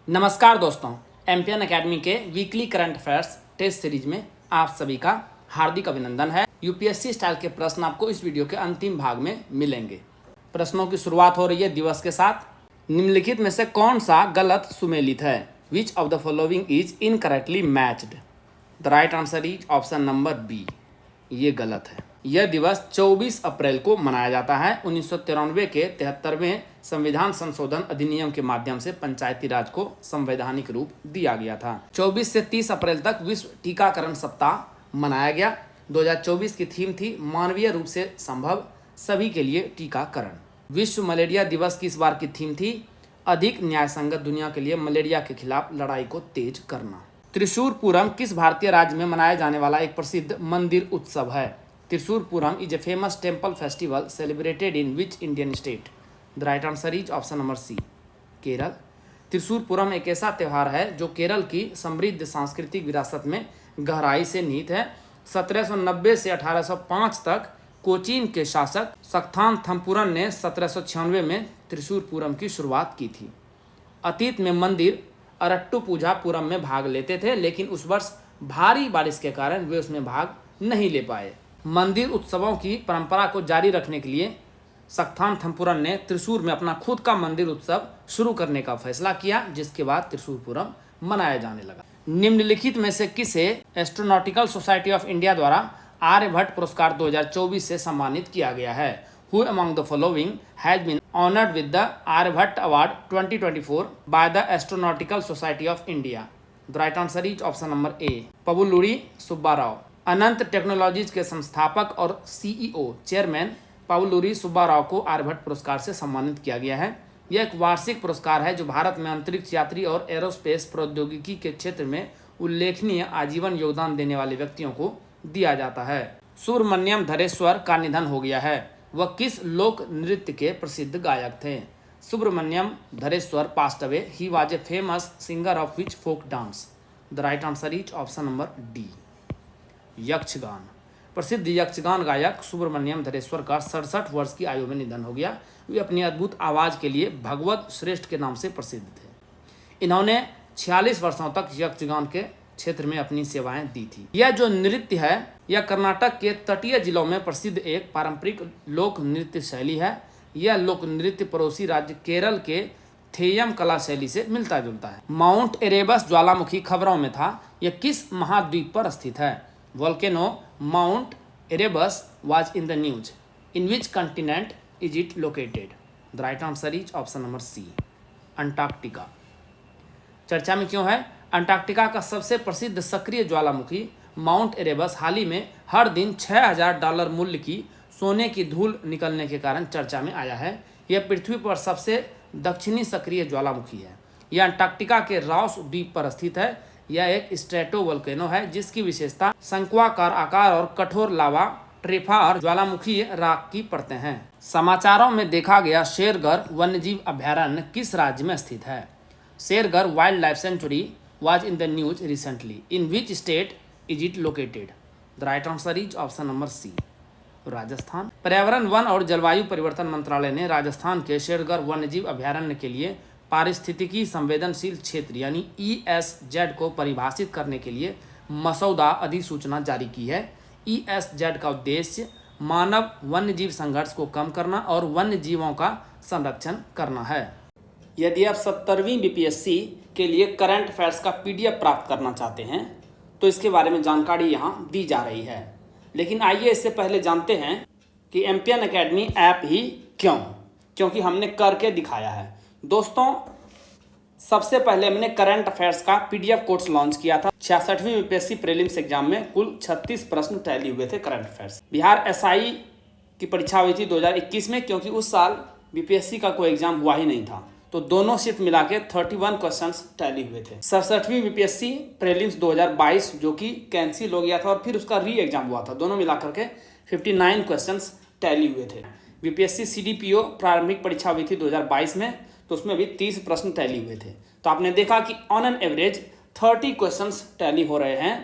नमस्कार दोस्तों, MPN academy के weekly current affairs test series में आप सभी का हार्दिक अभिनंदन है। यूपीएससी स्टाइल के प्रश्न आपको इस वीडियो के अंतिम भाग में मिलेंगे। प्रश्नों की शुरुआत हो रही है दिवस के साथ। निम्नलिखित में से कौन सा गलत सुमेलित है? Which of the following is incorrectly matched? The right answer is option number B, ये गलत है। यह दिवस 24 अप्रैल को मनाया जाता है। 1993 के 73वें संविधान संशोधन अधिनियम के माध्यम से पंचायती राज को संवैधानिक रूप दिया गया था। 24 से 30 अप्रैल तक विश्व टीकाकरण सप्ताह मनाया गया। 2024 की थीम थी मानवीय रूप से संभव सभी के लिए टीकाकरण। विश्व मलेरिया दिवस की इस बार की थीम थी अधिक न्यायसंगत दुनिया के लिए मलेरिया के खिलाफ लड़ाई को तेज करना। त्रिशूर पूरम किस भारतीय राज्य में मनाया जाने वाला एक प्रसिद्ध मंदिर उत्सव है? Thrissur Pooram is a famous temple festival celebrated in which Indian state? The right answer is option number C, Kerala. Thrissur Pooram एक ऐसा त्यौहार है जो केरल की समृद्ध सांस्कृतिक विरासत में गहराई से निहित है। 1790 से 1805 तक कोचीन के शासक सक्थान थम्पुरन ने 1796 में त्रिशूर पूरम की शुरुआत की थी। अतीत में मंदिर अरट्टू पूजा पूरम में भाग लेते थे, लेकिन उस वर्ष भारी बारिश के कारण वे उसमें भाग नहीं ले पाए। मंदिर उत्सवों की परंपरा को जारी रखने के लिए सक्थान थम्पुरन ने त्रिशूर में अपना खुद का मंदिर उत्सव शुरू करने का फैसला किया, जिसके बाद त्रिशूर पूरम मनाया जाने लगा। निम्नलिखित में से किसे एस्ट्रोनॉटिकल सोसाइटी ऑफ इंडिया द्वारा आर्यभट्ट पुरस्कार 2024 से सम्मानित किया गया है? Who among the following has been honored with the Aryabhatta Award 2024 by the Astronautical Society of India? The right answer is option number A, Pabuluri Subba Rao. Ananth Technologies के संस्थापक और सीईओ चेयरमैन पबुलूरी सुब्बा राव को आर्यभट्ट पुरस्कार से सम्मानित किया गया है। यह एक वार्षिक पुरस्कार है जो भारत में अंतरिक्ष यात्री और एरोस्पेस प्रौद्योगिकी के क्षेत्र में उल्लेखनीय आजीवन योगदान देने वाले व्यक्तियों को दिया जाता है। सुब्रमण्यम धरेश्वर का निधन हो गया है। वह किस लोक नृत्य के प्रसिद्ध गायक थे? Subramanya Dhareshwar passed away. He was a famous singer of which folk dance? The right answer is option number D, Yakshagana. प्रसिद्ध यक्षगान गायक सुब्रमण्यम धरेश्वर का 67 वर्ष की आयु में निधन हो गया। वे अपनी अद्भुत आवाज़ के लिए भगवत श्रेष्ठ के नाम से प्रसिद्ध थे। इन्होंने 46 वर्षों तक यक्षगान के क्षेत्र में अपनी सेवाएं दी थी। यह जो नृत्य है यह कर्नाटक के तटीय जिलों में प्रसिद्ध एक पारंपरिक लोक नृत्य शैली है। यह लोक नृत्य पड़ोसी राज्य केरल के थेयम कला शैली से मिलता जुलता है। माउंट एरेबस ज्वालामुखी खबरों में था। यह किस महाद्वीप पर स्थित है? Volcano mount Erebus was in the news. In which continent is it located? The right answer is option number C, Antarctica. चर्चा में क्यों है? अंटार्कटिका का सबसे प्रसिद्ध सक्रिय ज्वालामुखी माउंट एरेबस हाल ही में हर दिन $6000 मूल्य की सोने की धूल निकलने के कारण चर्चा में आया है। यह पृथ्वी पर सबसे दक्षिणी सक्रिय ज्वालामुखी है। यह अंटार्कटिका के रॉस द्वीप पर स्थित है। यह एक स्ट्रेटोवोल्केनो है जिसकी विशेषता शंक्वाकार आकार और कठोर लावा ट्रेफा और ज्वालामुखी राख की परतें हैं। समाचारों में देखा गया शेरगर वन्यजीव अभयारण्य किस राज्य में स्थित है? Shergarh wildlife sanctuary was in the news recently. In which state is it located? The right answer is option number C, Rajasthan. पर्यावरण, वन और जलवायु परिवर्तन मंत्रालय ने राजस्थान के शेरगर वन्यजीव अभयारण्य के लिए पारिस्थितिकी संवेदनशील क्षेत्र यानी ESZ को परिभाषित करने के लिए मसौदा अधिसूचना जारी की है। ESZ का उद्देश्य मानव वन्यजीव संघर्ष को कम करना और वन्य जीवों का संरक्षण करना है। यदि आप 70वीं बीपीएससी के लिए करंट अफेयर्स का PDF प्राप्त करना चाहते हैं तो इसके बारे में जानकारी यहाँ दी जा रही है। लेकिन आइए इससे पहले जानते हैं कि एमपीएन एकेडमी ऐप ही क्यों, क्योंकि हमने करके दिखाया है। दोस्तों, सबसे पहले हमने करंट अफेयर्स का PDF कोर्स लॉन्च किया था। 66वीं बीपीएससी प्रीलिम्स एग्जाम में कुल 36 प्रश्न टैली हुए थे करंट अफेयर्स। बिहार SI की परीक्षा हुई थी 2021 में, क्योंकि उस साल बीपीएससी का कोई एग्जाम हुआ ही नहीं था, तो दोनों शिफ्ट मिला के 31 क्वेश्चंस टैली हुए थे। 67वीं बीपीएससी प्रीलिम्स 2022 जो कि कैंसिल हो गया था और फिर उसका री एग्जाम हुआ था, दोनों मिलाकर के 59 क्वेश्चंस टैली हुए थे। बीपीएससी CDPO प्रारंभिक परीक्षा हुई थी 2022 में, तो उसमें भी 30 प्रश्न टैली हुए थे। तो आपने देखा कि on an average 30 questions tally हो रहे हैं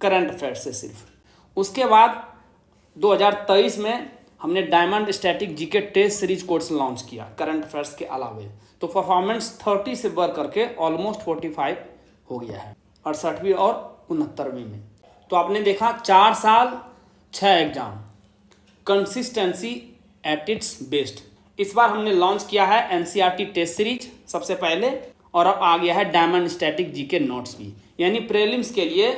करंट अफेयर्स से सिर्फ। उसके बाद 2023 में हमने diamond static GK test series course launch किया करंट अफेयर्स के अलावे। तो परफॉर्मेंस 30 से बढ़ करके ऑलमोस्ट 45 हो गया है 68वीं और 69वीं में। तो आपने देखा 4 साल 6 exam, consistency at its best. इस बार हमने लॉन्च किया है एनसीईआरटी टेस्ट सीरीज सबसे पहले, और अब आ गया है डायमंड स्टैटिक जीके नोट्स भी, यानी प्रीलिम्स के लिए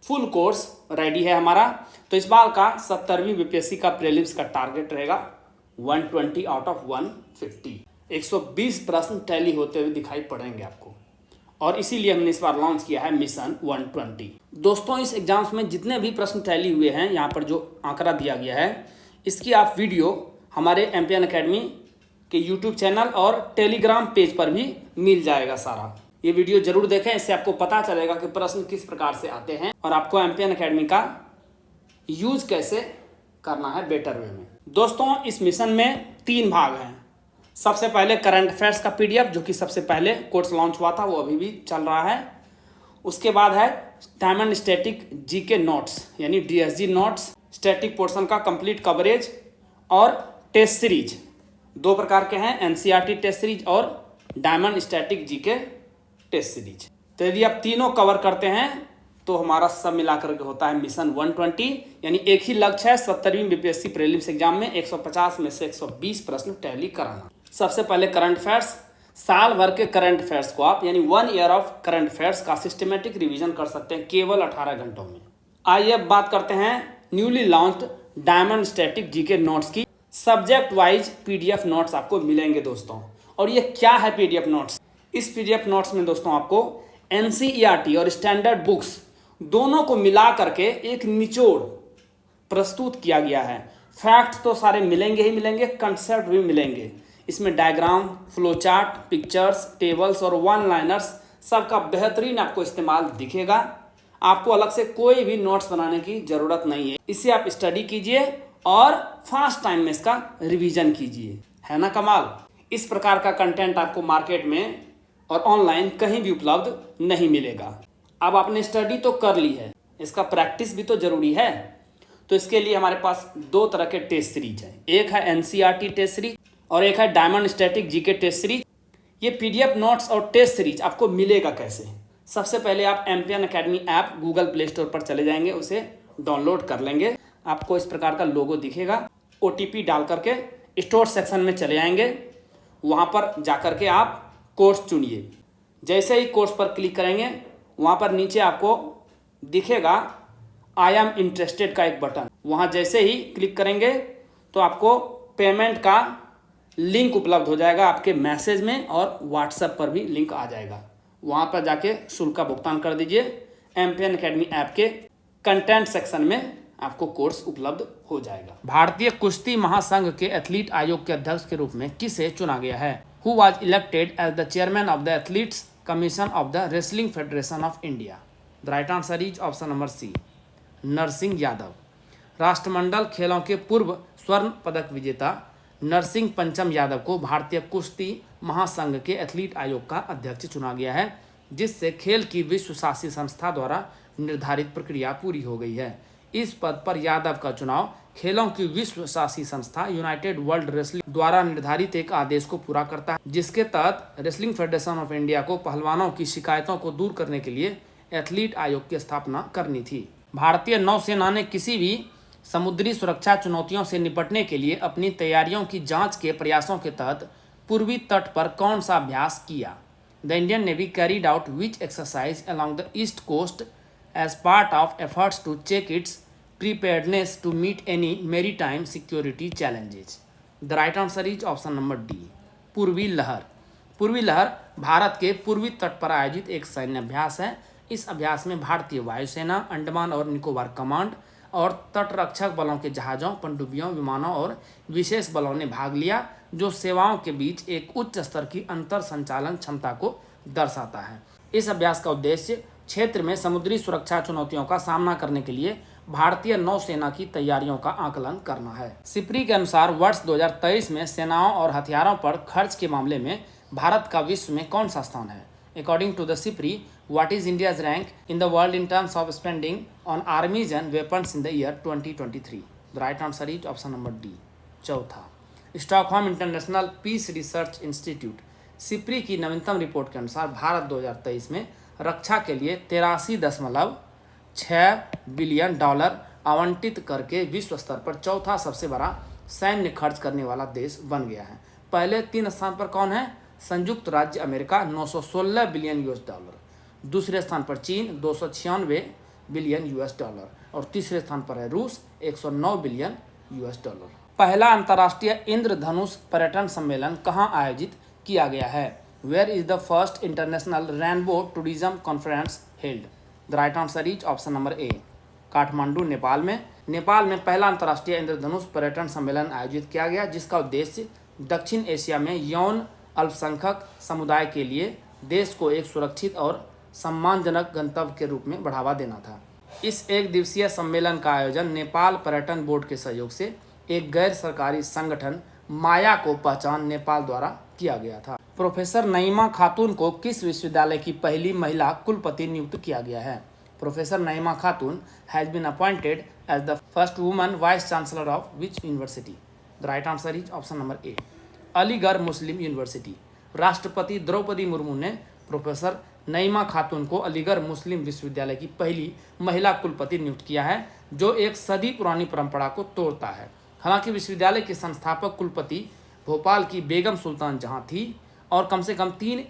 फुल कोर्स रेडी है हमारा। तो इस बार का 70वीं बीपीएससी का प्रीलिम्स का टारगेट रहेगा 120 आउट ऑफ 150। 120 प्रश्न टैली होते हुए दिखाई पड़ेंगे आपको, और इसीलिए हमने इस बार लॉन्च किया है मिशन 120। दोस्तों, इस एग्जाम्स में जितने भी प्रश्न टैली हुए हैं, यहाँ पर जो आंकड़ा दिया गया है, इसकी आप वीडियो हमारे एमपीएन एकेडमी के यूट्यूब चैनल और टेलीग्राम पेज पर भी मिल जाएगा सारा। ये वीडियो जरूर देखें, इससे आपको पता चलेगा कि प्रश्न किस प्रकार से आते हैं और आपको एमपीएन एकेडमी का यूज कैसे करना है बेटर वे में। दोस्तों, इस मिशन में 3 भाग हैं। सबसे पहले करंट अफेयर्स का पीडीएफ, जो कि सबसे पहले कोर्स लॉन्च हुआ था, वो अभी भी चल रहा है। उसके बाद है डायमंड स्टैटिक जीके नोट्स, यानी डीएसजी नोट्स, स्टैटिक पोर्शन का कंप्लीट कवरेज, और टेस्ट सीरीज। 2 प्रकार के हैं, एनसीईआरटी टेस्ट सीरीज और diamond static GK test series. तो यदि आप तीनों कवर करते हैं तो हमारा सब मिलाकर के होता है मिशन 120, यानी एक ही लक्ष्य है 70वीं बीपीएससी प्रीलिम्स एग्जाम में 150 में से 120 प्रश्न टैली कराना। सबसे पहले करंट अफेयर्स। साल भर के करंट अफेयर्स को आप, यानी 1 ईयर ऑफ करंट अफेयर्स का सिस्टमेटिक रिवीजन कर सकते हैं केवल 18 घंटों में। आइए अब बात करते हैं newly launched diamond static GK notes की। सब्जेक्ट वाइज पीडीएफ नोट्स आपको मिलेंगे दोस्तों। और ये क्या है पीडीएफ नोट्स? इस पीडीएफ नोट्स में दोस्तों आपको एनसीईआरटी और स्टैंडर्ड बुक्स दोनों को मिला करके एक निचोड़ प्रस्तुत किया गया है। फैक्ट्स तो सारे मिलेंगे ही मिलेंगे, कंसेप्ट भी मिलेंगे। इसमें diagram, flow chart, pictures, tables और वन लाइनर्स सबका बेहतरीन आपको इस्तेमाल दिखेगा। आपको अलग से कोई भी नोट्स बनाने की ज़रूरत नहीं है। इसे आप स्टडी कीजिए और फास्ट टाइम में इसका रिवीजन कीजिए, है ना कमाल। इस प्रकार का कंटेंट आपको मार्केट में और ऑनलाइन कहीं भी उपलब्ध नहीं मिलेगा। अब आपने स्टडी तो कर ली है, इसका प्रैक्टिस भी तो जरूरी है। तो इसके लिए हमारे पास 2 तरह के टेस्ट सीरीज हैं। एक है एनसीईआरटी टेस्ट सीरीज और एक है diamond static GK test series. ये पीडीएफ नोट्स और टेस्ट सीरीज आपको मिलेगा कैसे? सबसे पहले आप MPN academy app Google play store पर चले जाएंगे, उसे डाउनलोड कर लेंगे। आपको इस प्रकार का लोगो दिखेगा। ओटीपी डाल करके स्टोर सेक्शन में चले आएंगे, वहाँ पर जाकर के आप कोर्स चुनिए। जैसे ही कोर्स पर क्लिक करेंगे, वहाँ पर नीचे आपको दिखेगा आई एम इंटरेस्टेड का एक बटन। वहाँ जैसे ही क्लिक करेंगे तो आपको पेमेंट का लिंक उपलब्ध हो जाएगा आपके मैसेज में, और व्हाट्सएप पर भी लिंक आ जाएगा। वहाँ पर जाके शुल्क का भुगतान कर दीजिए। एमपीएन एकेडमी ऐप के कंटेंट सेक्शन में आपको कोर्स उपलब्ध हो जाएगा। भारतीय कुश्ती महासंघ के एथलीट आयोग के अध्यक्ष के रूप में किसे चुना गया है? Who was elected as the chairman of the athletes commission of the wrestling federation of India? The right answer is option number C, Narsingh Yadav. राष्ट्रमंडल खेलों के पूर्व स्वर्ण पदक विजेता नरसिंह पंचम यादव को भारतीय कुश्ती महासंघ के एथलीट आयोग का अध्यक्ष चुना गया है, जिससे खेल की विश्व शासी संस्था द्वारा निर्धारित प्रक्रिया पूरी हो गई है। इस पद पर यादव का चुनाव खेलों की विश्व शासी संस्था यूनाइटेड वर्ल्ड रेसलिंग द्वारा निर्धारित एक आदेश को पूरा करता है, जिसके तहत रेसलिंग फेडरेशन ऑफ इंडिया को पहलवानों की शिकायतों को दूर करने के लिए एथलीट आयोग की स्थापना करनी थी। भारतीय नौसेना ने किसी भी समुद्री सुरक्षा चुनौतियों से निपटने के लिए अपनी तैयारियों की जांच के प्रयासों के तहत पूर्वी तट पर कौन सा अभ्यास किया? The Indian navy carried out which exercise along the east coast as part of efforts to check its preparedness to meet any maritime security challenges? The right answer is option number D, पूर्वी लहर। पूर्वी लहर भारत के पूर्वी तट पर आयोजित एक सैन्य अभ्यास है। इस अभ्यास में भारतीय वायुसेना, अंडमान और निकोबार कमांड और तटरक्षक बलों के जहाज़ों, पनडुब्बियों, विमानों और विशेष बलों ने भाग लिया, जो सेवाओं के बीच एक उच्च स्तर की अंतर संचालन क्षमता को दर्शाता है। इस अभ्यास का उद्देश्य क्षेत्र में समुद्री सुरक्षा चुनौतियों का सामना करने के लिए भारतीय नौसेना की तैयारियों का आकलन करना है। सिप्री के अनुसार वर्ष 2023 में सेनाओं और हथियारों पर खर्च के मामले में भारत का विश्व में कौन सा स्थान है? According to the SIPRI, what is India's rank in the world in terms of spending on armies and weapons in the year 2023? The right answer is option number D, चौथा। Stockholm International Peace Research Institute SIPRI की नवीनतम report के अनुसार भारत 2023 में रक्षा के लिए 83.6 billion dollar आवंटित करके विश्व स्तर पर चौथा सबसे बड़ा सैन्य खर्च करने वाला देश बन गया है। पहले 3 स्थान पर कौन है? संयुक्त राज्य अमेरिका 916 बिलियन यूएस डॉलर, दूसरे स्थान पर चीन 296 बिलियन यूएस डॉलर और तीसरे स्थान पर है रूस 109 बिलियन यूएस डॉलर। पहला अंतर्राष्ट्रीय इंद्रधनुष पर्यटन सम्मेलन कहाँ आयोजित किया गया है? Where is the first international rainbow tourism conference held? The right answer is option number A, Kathmandu, Nepal में। नेपाल में पहला अंतर्राष्ट्रीय इंद्रधनुष पर्यटन सम्मेलन आयोजित किया गया, जिसका उद्देश्य दक्षिण एशिया में यौन अल्पसंख्यक समुदाय के लिए देश को एक सुरक्षित और सम्मानजनक गंतव्य के रूप में बढ़ावा देना था। इस एक दिवसीय सम्मेलन का आयोजन नेपाल पर्यटन बोर्ड के सहयोग से एक गैर सरकारी संगठन माया को पहचान नेपाल द्वारा किया गया था। प्रोफेसर नईमा खातून को किस विश्वविद्यालय की पहली महिला कुलपति नियुक्त किया गया है? Professor Naima Khatoon has been appointed as the first woman vice chancellor of which university? The right answer is option number A, Aligarh Muslim university. राष्ट्रपति द्रौपदी मुर्मू ने प्रोफेसर नईमा खातून को अलीगढ़ मुस्लिम विश्वविद्यालय की पहली महिला कुलपति नियुक्त किया है, जो एक सदी पुरानी परंपरा को तोड़ता है। हालांकि विश्वविद्यालय की संस्थापक कुलपति भोपाल की बेगम सुल्तान जहां थी और कम से कम 3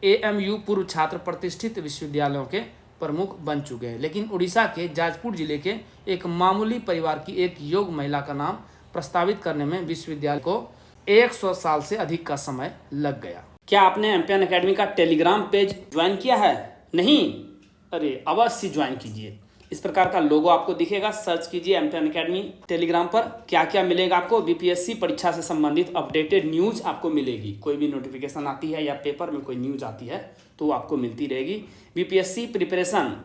एएमयू पूर्व छात्र प्रतिष्ठित विश्वविद्यालयों के प्रमुख बन चुके हैं, लेकिन उड़ीसा के जाजपुर जिले के एक मामूली परिवार की एक योग्य महिला का नाम प्रस्तावित करने में विश्वविद्यालय को 100 साल से अधिक का समय लग गया। क्या आपने एम्पियन एकेडमी का टेलीग्राम पेज ज्वाइन किया है? नहीं? अरे अवश्य ज्वाइन कीजिए। इस प्रकार का लोगो आपको दिखेगा, सर्च कीजिए एम्पियन एकेडमी टेलीग्राम पर। क्या क्या मिलेगा आपको? बीपीएससी परीक्षा से संबंधित अपडेटेड न्यूज आपको मिलेगी। कोई भी नोटिफिकेशन आती है या पेपर में कोई न्यूज आती है तो आपको मिलती रहेगी। बीपीएससी प्रिपरेशन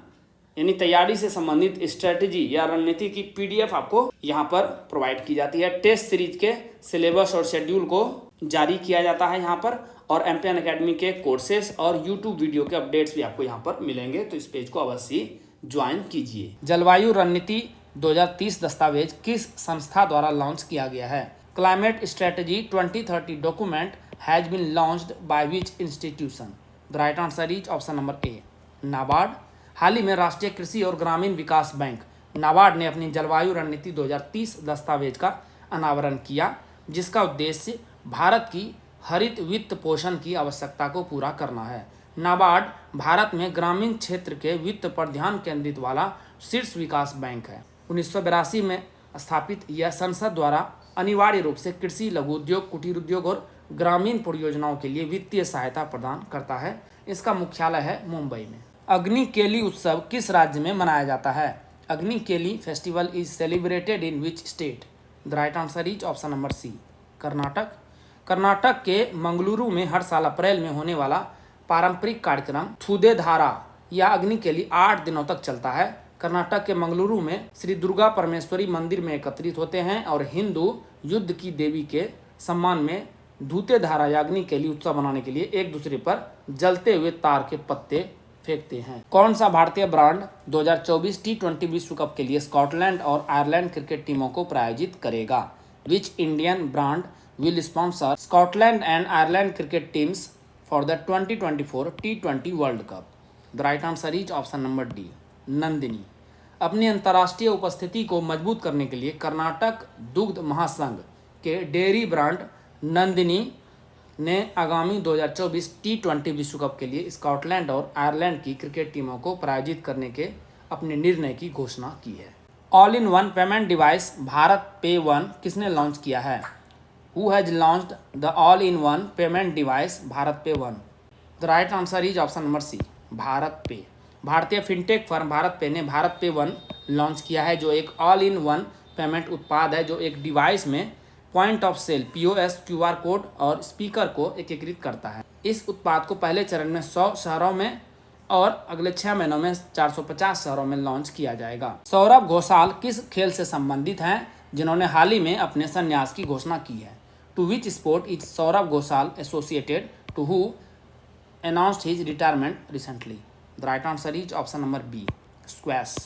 यानी तैयारी से संबंधित स्ट्रेटेजी या रणनीति की पीडीएफ आपको यहाँ पर प्रोवाइड की जाती है। टेस्ट सीरीज के सिलेबस और शेड्यूल को जारी किया जाता है यहाँ पर, और एम्पियन एकेडमी के कोर्सेस और यूट्यूब वीडियो के अपडेट्स भी आपको यहाँ पर मिलेंगे, तो इस पेज को अवश्य ज्वाइन कीजिए। जलवायु रणनीति 2030 दस्तावेज किस संस्था द्वारा लॉन्च किया गया है? Climate strategy 2030 document has been launched by which institution? The right answer is option number A, NABARD. हाल ही में राष्ट्रीय कृषि और ग्रामीण विकास बैंक नाबार्ड ने अपनी जलवायु रणनीति 2030 दस्तावेज का अनावरण किया, जिसका उद्देश्य भारत की हरित वित्त पोषण की आवश्यकता को पूरा करना है। नाबार्ड भारत में ग्रामीण क्षेत्र के वित्त पर ध्यान केंद्रित वाला शीर्ष विकास बैंक है। 1982 में स्थापित यह संसद द्वारा अनिवार्य रूप से कृषि, लघु उद्योग, कुटीर उद्योग और ग्रामीण परियोजनाओं के लिए वित्तीय सहायता प्रदान करता है। इसका मुख्यालय है मुंबई में। अग्निकेली उत्सव किस राज्य में मनाया जाता है? Agnikeli festival is celebrated in which state? The right answer is option number C, Karnataka. Karnataka के मंगलुरु में हर साल अप्रैल में होने वाला पारंपरिक कार्यक्रम थूदे धारा या अग्निकेली 8 दिनों तक चलता है। कर्नाटक के मंगलुरु में श्री दुर्गा परमेश्वरी मंदिर में एकत्रित होते हैं और हिंदू युद्ध की देवी के सम्मान में धूते धारा या अग्निकेली उत्सव मनाने के लिए एक दूसरे पर जलते हुए तार के पत्ते फेंकते हैं। कौन सा भारतीय ब्रांड 2024 T20 विश्व कप के लिए स्कॉटलैंड और आयरलैंड क्रिकेट टीमों को प्रायोजित करेगा? Which Indian brand will sponsor Scotland and Ireland cricket teams for the 2024 T20 World Cup? The right answer is option number D, Nandini. अपनी अंतर्राष्ट्रीय उपस्थिति को मजबूत करने के लिए कर्नाटक दुग्ध महासंघ के डेयरी ब्रांड नंदिनी ने आगामी 2024 T20 विश्व कप के लिए स्कॉटलैंड और आयरलैंड की क्रिकेट टीमों को प्रायोजित करने के अपने निर्णय की घोषणा की है। All in one payment device Bharat पे वन किसने लॉन्च किया है? Who has launched the all-in-one payment device Bharat पे one? The right answer is option number C, Bharat पे। भारतीय फिनटेक फर्म भारत पे ने भारत पे वन लॉन्च किया है, जो एक ऑल इन वन पेमेंट उत्पाद है, जो एक डिवाइस में point of sale POS, QR code और स्पीकर को एकीकृत करता है। इस उत्पाद को पहले चरण में 100 शहरों में और अगले 6 महीनों में 450 शहरों में लॉन्च किया जाएगा। सौरभ घोषाल किस खेल से संबंधित हैं जिन्होंने हाल ही में अपने संन्यास की घोषणा की है? To which sport is Saurabh Ghoshal associated to who announced his retirement recently? The right answer is option number B, squash।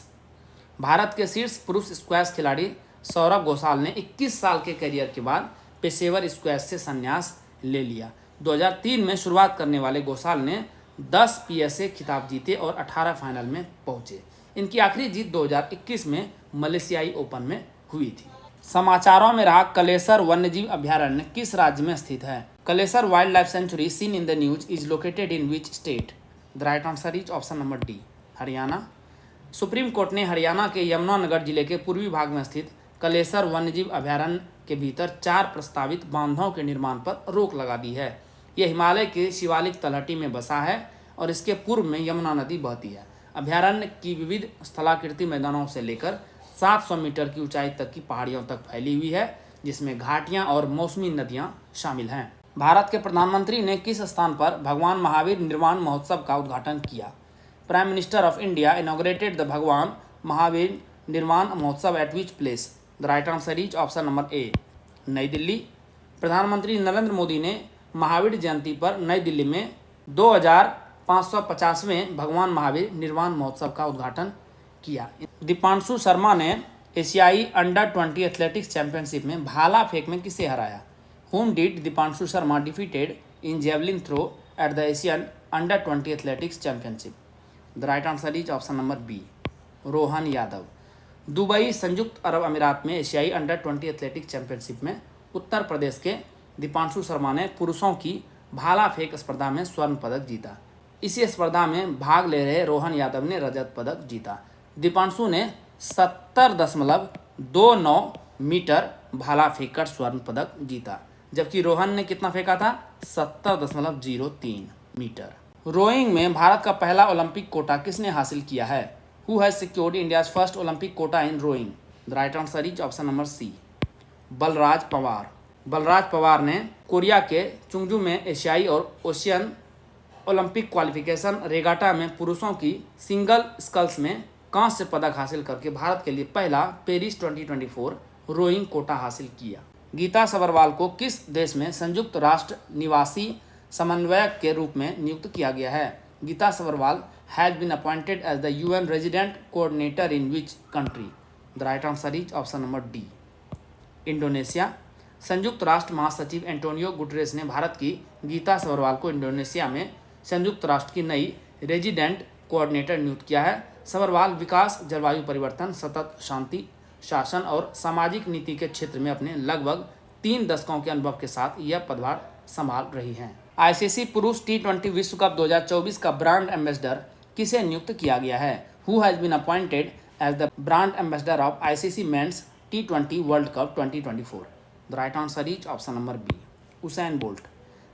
Bharat के शीर्ष पुरुष स्क्वैश खिलाड़ी सौरभ घोषाल ने 21 साल के करियर के बाद पेशेवर स्क्वैश से संन्यास ले लिया। 2003 में शुरुआत करने वाले घोषाल ने 10 पीएसए खिताब जीते और 18 फाइनल में पहुंचे। इनकी आखिरी जीत 2021 में मलेशियाई ओपन में हुई थी। समाचारों में रहा कलेसर वन्यजीव अभयारण्य किस राज्य में स्थित है? Kalesar wild life sanctuary seen in the news is located in which state? The right answer is option number D, Haryana. Supreme court ने हरियाणा के यमुनानगर जिले के पूर्वी भाग में स्थित कलेसर वन्यजीव अभयारण्य के भीतर 4 प्रस्तावित बांधों के निर्माण पर रोक लगा दी है। यह हिमालय के शिवालिक तलहटी में बसा है और इसके पूर्व में यमुना नदी बहती है। अभयारण्य की विविध स्थलाकृति मैदानों से लेकर 700 मीटर की ऊंचाई तक की पहाड़ियों तक फैली हुई है, जिसमें घाटियां और मौसमी नदियां शामिल हैं। भारत के प्रधानमंत्री ने किस स्थान पर भगवान महावीर निर्वाण महोत्सव का उद्घाटन किया? Prime minister of India inaugurated the भगवान महावीर निर्वाण महोत्सव eight which place? The right answer is option number ए, नई दिल्ली। प्रधानमंत्री नरेंद्र मोदी ने महावीर जयंती पर नई दिल्ली में 2550वें भगवान महावीर निर्वाण महोत्सव का उद्घाटन किया। दीपांशु शर्मा ने एशियाई अंडर 20 एथलेटिक्स चैंपियनशिप में भाला फेंक में किसे हराया? Whom did Deepanshu Sharma defeated in javelin throw at the Asian Under 20 Athletics Championship? The right answer is option number B, Rohan Yadav. Dubai संयुक्त अरब अमीरात में एशियाई अंडर 20 एथलेटिक्स चैंपियनशिप में उत्तर प्रदेश के दीपांशु शर्मा ने पुरुषों की भाला फेंक स्पर्धा में स्वर्ण पदक जीता। इसी स्पर्धा में भाग ले रहे रोहन यादव ने रजत पदक जीता। दीपांशु ने 70.29 मीटर भाला फेंककर स्वर्ण पदक जीता, जबकि रोहन ने कितना फेंका था? 70.03 मीटर। रोइंग में भारत का पहला ओलंपिक कोटा किसने हासिल किया है? Who has secured India's first Olympic quota in rowing? The right answer is option number C, Balraj Pawar. Balraj Pawar ने कोरिया के चुंगजू में एशियाई और ओशियन ओलंपिक क्वालिफिकेशन रेगाटा में पुरुषों की सिंगल स्कल्स में कांस्य पदक हासिल करके भारत के लिए पहला पेरिस 2024 रोइंग कोटा हासिल किया। गीता सबरवाल को किस देश में संयुक्त राष्ट्र निवासी समन्वयक के रूप में नियुक्त किया गया है? Geeta Sabharwal has been appointed as the UN resident coordinator in which country? The right answer is option number D, Indonesia. संयुक्त राष्ट्र महासचिव एंटोनियो गुटरेस ने भारत की गीता सबरवाल को इंडोनेशिया में संयुक्त राष्ट्र की नई रेजिडेंट कोऑर्डिनेटर नियुक्त किया है। सबरवाल विकास, जलवायु परिवर्तन, सतत शांति, शासन और सामाजिक नीति के क्षेत्र में अपने लगभग 3 दशकों के अनुभव के साथ यह पदभार संभाल रही हैं। आईसीसी पुरुष T20 विश्व कप 2024 का ब्रांड एम्बेसडर किसे नियुक्त किया गया है? Who has been appointed as the brand ambassador of ICC men's T20 world cup 2024? The right answer is option number B, Usain Bolt.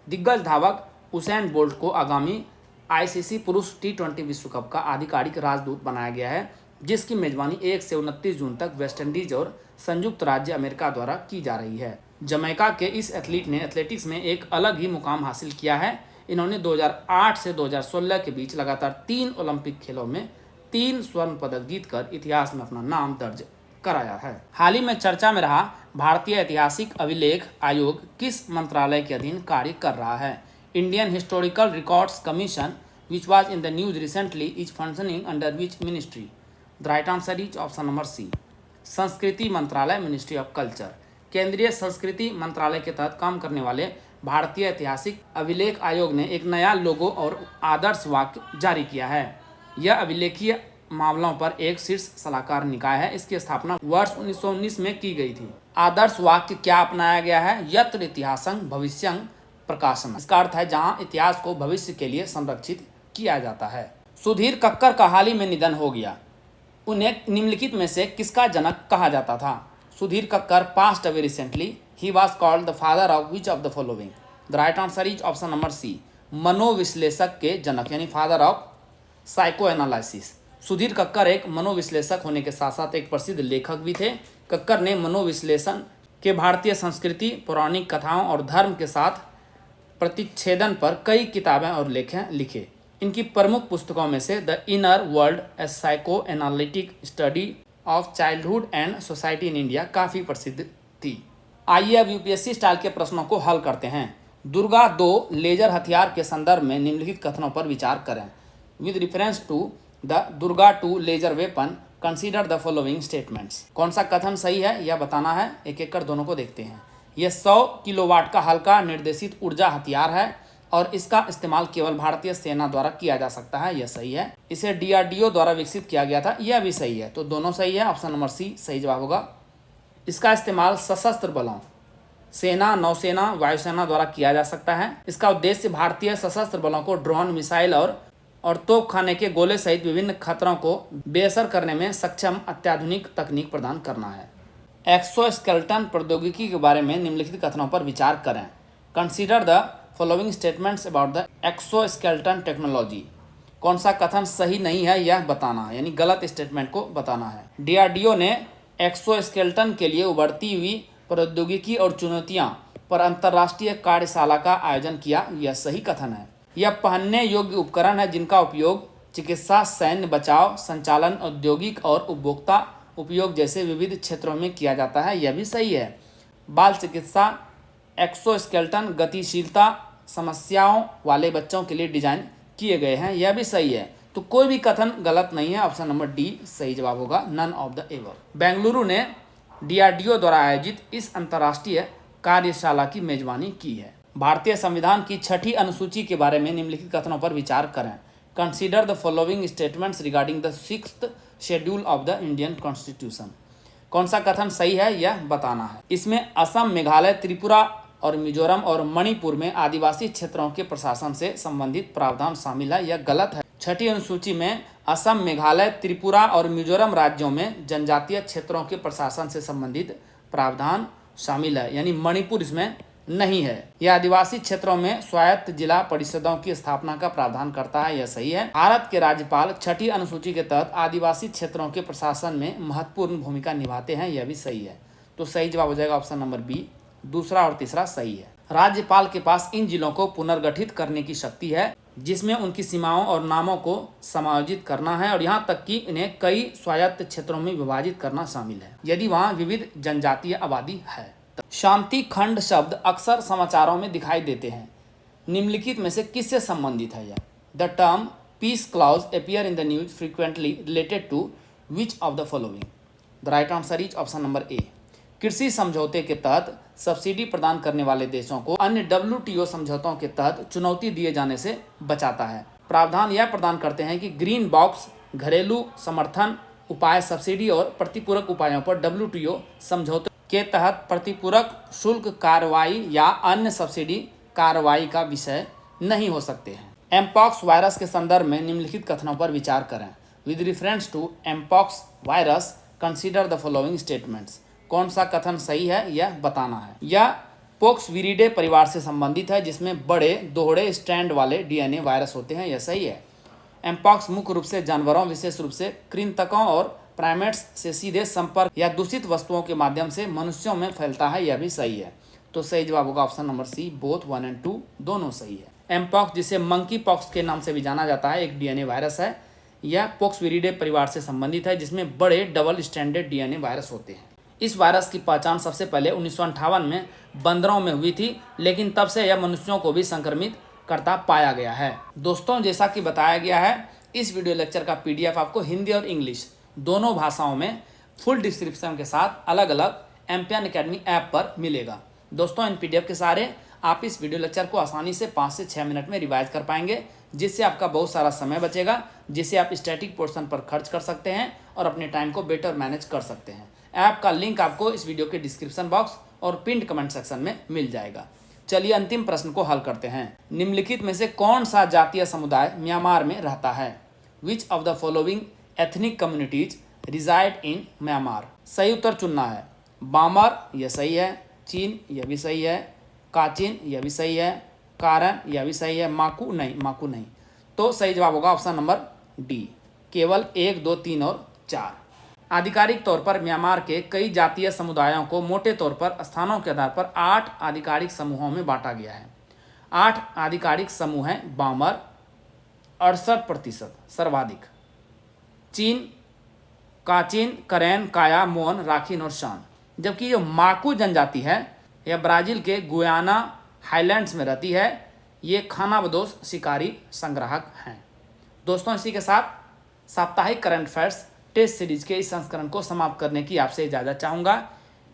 दिग्गज धावक उसैन बोल्ट को आगामी आईसीसी पुरुष T20 विश्व कप का आधिकारिक राजदूत बनाया गया है, जिसकी मेजबानी 1 से 29 जून तक वेस्टइंडीज और संयुक्त राज्य अमेरिका द्वारा की जा रही है। जमैका के इस एथलीट ने एथलेटिक्स में एक अलग ही मुकाम हासिल किया है। इन्होंने 2008 से 2016 के बीच लगातार 3 ओलंपिक खेलों में 3 स्वर्ण पदक जीतकर इतिहास में अपना नाम दर्ज कराया है। हाल ही में चर्चा में रहा भारतीय ऐतिहासिक अभिलेख आयोग किस मंत्रालय के अधीन कार्य कर रहा है? Indian historical records commission which was in the news recently is functioning under which ministry? The right answer is option number C, संस्कृति मंत्रालय, मिनिस्ट्री ऑफ कल्चर। केंद्रीय संस्कृति मंत्रालय के तहत काम करने वाले भारतीय ऐतिहासिक अभिलेख आयोग ने एक नया लोगो और आदर्श वाक्य जारी किया है। यह अभिलेखीय मामलों पर एक शीर्ष सलाहकार निकाय है। इसकी स्थापना वर्ष 1919 में की गई थी। आदर्श वाक्य क्या अपनाया गया है? यत्र इतिहासं भविष्यं प्रकाशन। इसका अर्थ है जहां इतिहास को भविष्य के लिए संरक्षित किया जाता है। सुधीर कक्कर का हाल ही में निधन हो गया। उन्हें निम्नलिखित में से किसका जनक कहा जाता था? Sudhir Kakkar passed away recently. He was called the father of which of the following? The right answer is option number C, मनोविश्लेषक के जनक, यानी father of psycho analysis. Sudhir Kakkar एक मनोविश्लेषक होने के साथ साथ एक प्रसिद्ध लेखक भी थे। कक्कर ने मनोविश्लेषण के भारतीय संस्कृति, पौराणिक कथाओं और धर्म के साथ प्रतिच्छेदन पर कई किताबें और लेखें लिखे। इनकी प्रमुख पुस्तकों में से the inner world, A psycho analytic study of childhood and society in India काफ़ी प्रसिद्ध थी। आइए अब यूपीएससी स्टाइल के प्रश्नों को हल करते हैं। दुर्गा 2 लेजर हथियार के संदर्भ में निम्नलिखित कथनों पर विचार करें। With reference to the Durga 2 laser weapon consider the following statements. कौन सा कथन सही है यह बताना है, एक एक कर दोनों को देखते हैं। यह 100 किलोवाट का हल्का निर्देशित ऊर्जा हथियार है और इसका इस्तेमाल केवल भारतीय सेना द्वारा किया जा सकता है। यह सही है। इसे DRDO द्वारा विकसित किया गया था। यह भी सही है। तो दोनों सही है। ऑप्शन नंबर सी सही जवाब होगा। इसका इस्तेमाल सशस्त्र बलों, सेना, नौसेना, वायुसेना द्वारा किया जा सकता है। इसका उद्देश्य भारतीय सशस्त्र बलों को ड्रोन, मिसाइल और तोपखाने के गोले सहित विभिन्न खतरों को बेअसर करने में सक्षम अत्याधुनिक तकनीक प्रदान करना है। एक्सोस्केलेटन प्रौद्योगिकी के बारे में निम्नलिखित कथनों पर विचार करें। Consider the following statements about the exoskeleton technology. कौन सा कथन सही नहीं है यह बताना है, यानी गलत स्टेटमेंट को बताना है। DRDO ने एक्सोस्केलेटन के लिए उभरती हुई प्रौद्योगिकी और चुनौतियां पर अंतर्राष्ट्रीय कार्यशाला का आयोजन किया। यह सही कथन है। यह पहनने योग्य उपकरण है जिनका उपयोग चिकित्सा, सैन्य, बचाव, संचालन, औद्योगिक और उपभोक्ता उपयोग जैसे विविध क्षेत्रों में किया जाता है। यह भी सही है। बाल चिकित्सा एक्सोस्केलेटन गतिशीलता समस्याओं वाले बच्चों के लिए डिजाइन किए गए हैं। यह भी सही है। तो कोई भी कथन गलत नहीं है। ऑप्शन नंबर डी सही जवाब होगा, none of the above. Bengaluru ने DRDO द्वारा आयोजित इस अंतर्राष्ट्रीय कार्यशाला की मेजबानी की है। भारतीय संविधान की 6ठी अनुसूची के बारे में निम्नलिखित कथनों पर विचार करें। Consider the following statements regarding the 6th schedule of the Indian constitution. कौन सा कथन सही है यह बताना है। इसमें असम, मेघालय, त्रिपुरा और मिजोरम और मणिपुर में आदिवासी क्षेत्रों के प्रशासन से संबंधित प्रावधान शामिल है। यह गलत है। 6ठी अनुसूची में असम, मेघालय, त्रिपुरा और मिजोरम राज्यों में जनजातीय क्षेत्रों के प्रशासन से संबंधित प्रावधान शामिल है, यानी मणिपुर इसमें नहीं है। यह आदिवासी क्षेत्रों में स्वायत्त जिला परिषदों की स्थापना का प्रावधान करता है। यह सही है। भारत के राज्यपाल 6ठी अनुसूची के तहत आदिवासी क्षेत्रों के प्रशासन में महत्वपूर्ण भूमिका निभाते हैं। यह भी सही है। तो सही जवाब हो जाएगा ऑप्शन नंबर बी। दूसरा और तीसरा सही है। राज्यपाल के पास इन जिलों को पुनर्गठित करने की शक्ति है, जिसमें उनकी सीमाओं और नामों को समायोजित करना है और यहाँ तक कि इन्हें कई स्वायत्त क्षेत्रों में विभाजित करना शामिल है, यदि वहाँ विविध जनजातीय आबादी है। शांति खंड शब्द अक्सर समाचारों में दिखाई देते हैं। निम्नलिखित में से किससे संबंधित है यह? The term peace clause appear in the news frequently related to which of the following? The right answer is option number A. कृषि समझौते के तहत सब्सिडी प्रदान करने वाले देशों को अन्य WTO समझौतों के तहत चुनौती दिए जाने से बचाता है। प्रावधान यह प्रदान करते हैं कि ग्रीन बॉक्स घरेलू समर्थन उपाय सब्सिडी और प्रतिपूरक उपायों पर WTO समझौते के तहत प्रतिपूरक शुल्क कार्रवाई या अन्य सब्सिडी कार्रवाई का विषय नहीं हो सकते हैं। एमपॉक्स वायरस के संदर्भ में निम्नलिखित कथनों पर विचार करें। With reference to mpox virus consider the following statements. कौन सा कथन सही है यह बताना है। यह पोक्सविरिडे परिवार से संबंधित है, जिसमें बड़े दोहरे स्ट्रैंड वाले DNA वायरस होते हैं। यह सही है। एमपॉक्स मुख्य रूप से जानवरों, विशेष रूप से कृंतकों और प्राइमेट्स से सीधे संपर्क या दूषित वस्तुओं के माध्यम से मनुष्यों में फैलता है। यह भी सही है। तो सही जवाब होगा ऑप्शन नंबर सी। बोथ 1 और 2 दोनों सही है। एमपॉक्स, जिसे मंकी पॉक्स के नाम से भी जाना जाता है, एक DNA वायरस है। यह पोक्सविरिडे परिवार से संबंधित है, जिसमें बड़े डबल स्ट्रैंडेड DNA वायरस होते हैं। इस वायरस की पहचान सबसे पहले 1958 में बंदरों में हुई थी, लेकिन तब से यह मनुष्यों को भी संक्रमित करता पाया गया है। दोस्तों, जैसा कि बताया गया है, इस वीडियो लेक्चर का PDF आपको हिंदी और इंग्लिश दोनों भाषाओं में फुल डिस्क्रिप्शन के साथ अलग अलग एम्पियन एकेडमी ऐप पर मिलेगा। दोस्तों, इन PDF के सहारे आप इस वीडियो लेक्चर को आसानी से 5 से 6 मिनट में रिवाइज कर पाएंगे, जिससे आपका बहुत सारा समय बचेगा, जिसे आप स्टैटिक पोर्शन पर खर्च कर सकते हैं और अपने टाइम को बेटर मैनेज कर सकते हैं। ऐप का लिंक आपको इस वीडियो के डिस्क्रिप्शन बॉक्स और पिन्ड कमेंट सेक्शन में मिल जाएगा। चलिए अंतिम प्रश्न को हल करते हैं। निम्नलिखित में से कौन सा जातीय समुदाय म्यांमार में रहता है? Which of the following ethnic communities reside in Myanmar? सही उत्तर चुनना है। बामर, यह सही है। चीन, यह भी सही है। काचिन, यह भी सही है। कारन, यह भी सही है। माकू नहीं। तो सही जवाब होगा ऑप्शन नंबर डी, केवल 1, 2, 3 और 4। आधिकारिक तौर पर म्यांमार के कई जातीय समुदायों को मोटे तौर पर स्थानों के आधार पर 8 आधिकारिक समूहों में बांटा गया है। 8 आधिकारिक समूह हैं। बामर 68% सर्वाधिक, चीन, काचिन, करेन, काया, मोन, राखिन और शान। जबकि जो माकू जनजाति है यह ब्राज़ील के गुयाना हाईलैंड्स में रहती है। ये खानाबदोश शिकारी संग्राहक हैं। दोस्तों, इसी के साथ साप्ताहिक करंट अफेयर्स टेस्ट सीरीज के इस संस्करण को समाप्त करने की आपसे इजाज़त चाहूँगा।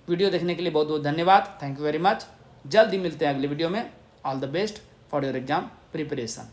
वीडियो देखने के लिए बहुत बहुत धन्यवाद। Thank you very much. जल्द ही मिलते हैं अगले वीडियो में। All the best for your exam preparation.